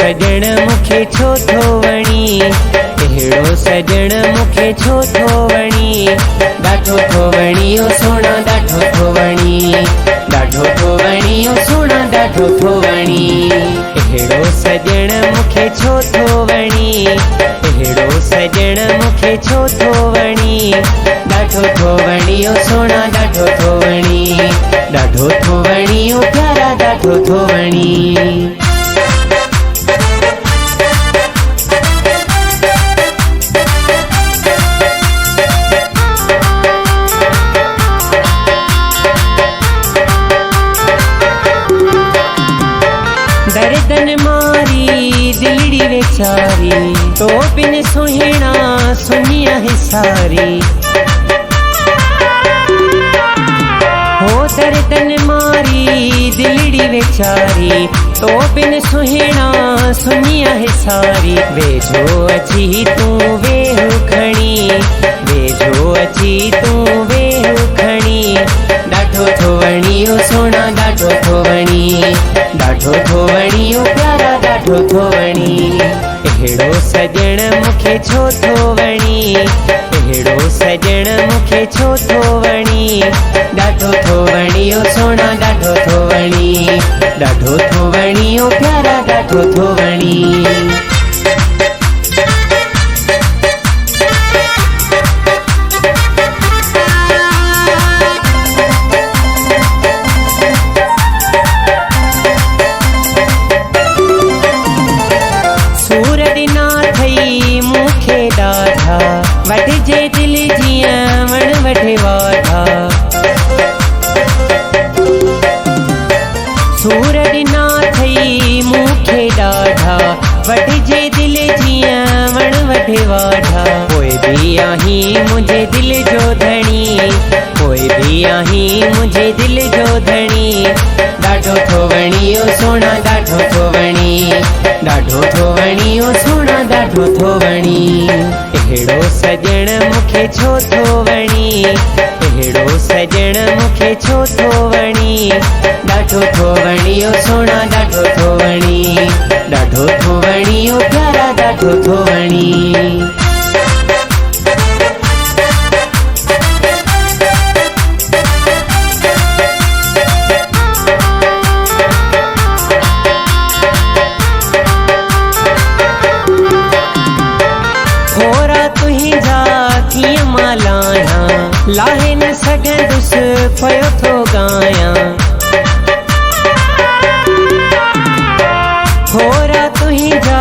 सजण मुखे छो थो वणी, अहिड़ो सजण मुखे छो थो वणी। ॾाढो थो वणी ओ सोना ॾाढो थो वणी, ॾाढो थो वणी ओ सोना ॾाढो थो वणी। अहिड़ो सजण मुखे छो थो वणी, अहिड़ो सजण मुखे छो थो वणी। ॾाढो थो वणी ओ सोना ॾाढो थो वणी, ॾाढो थो वणी ओ प्यारा ॾाढो थो वणी। दर्दन मारी दिलड़ी वेचारी, तो बिन सुहिणा सुनिया है सारी। हो दर्दन मारी दिलड़ी वेचारी, तो बिन सुहिणा सुनिया है सारी। वेझो अची तू वेहु खणी, वेझो अची तू वेहु खणी। ॾाढो थो वणी ओ सोना ॾाढो थो वणी, ॾाढो थो वणी ओ प्यारा ॾाढो थो वणी। अहिड़ो सजण मुखे छो थो वणी, अहिड़ो सजण मुखे छो थो वणी। ॾाढो थो वणी ओ सोना ॾाढो थो वणी, ॾाढो थो वणी ओ प्यारा ॾाढो थो वणी। वठिजे दिल जियां वण वठे वाढा, सूर ॾिना थई मूंखे ॾाढा। वठिजे दिल जियां वण वठे वाढा। पोइ बि आहीं मुंहिंजे दिल जो धणी, पोइ बि आहीं मुंहिंजे दिल जो धणी। ॾाढो थो वणी ओ सोना ॾाढो थो वणी, ॾाढो थो वणी ओ सोना ॾाढो थो वणी। अहिड़ो सजण मुखे छो थो वणी, अहिड़ो सजण मुखे छो थो वणी। ॾाढो थो वणी ओ सोना ॾाढो थो वणी, ॾाढो थो वणी ओ प्यारा ॾाढो थो वणी। लाहे न सघंदुसि पयो थो गायां, होरा तुंहिंजा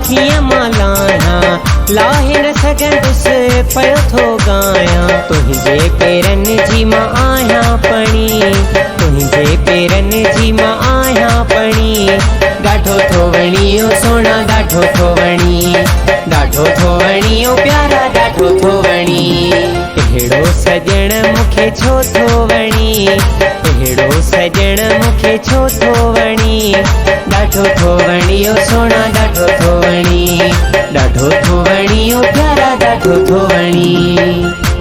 कीअं मां लाहियां। लाहे न सघंदुसि पयो थो गायां। तुंहिंजे पेरनि जी मां आहियां पणी, तुंहिंजे पेरनि जी मां आहियां पणी। ॾाढो थो वणी ओ सोना ॾाढो थो वणी, ॾाढो थो वणी ओ प्यारा ॾाढो थो वणी। अहिड़ो सजण मुखे छो थो वणी, अहिड़ो सजण मुखे छो थो वणी। ॾाढो थो वणी ओ सोना ॾाढो थो वणी, ॾाढो थो वणी ओ प्यारा ॾाढो थो वणी।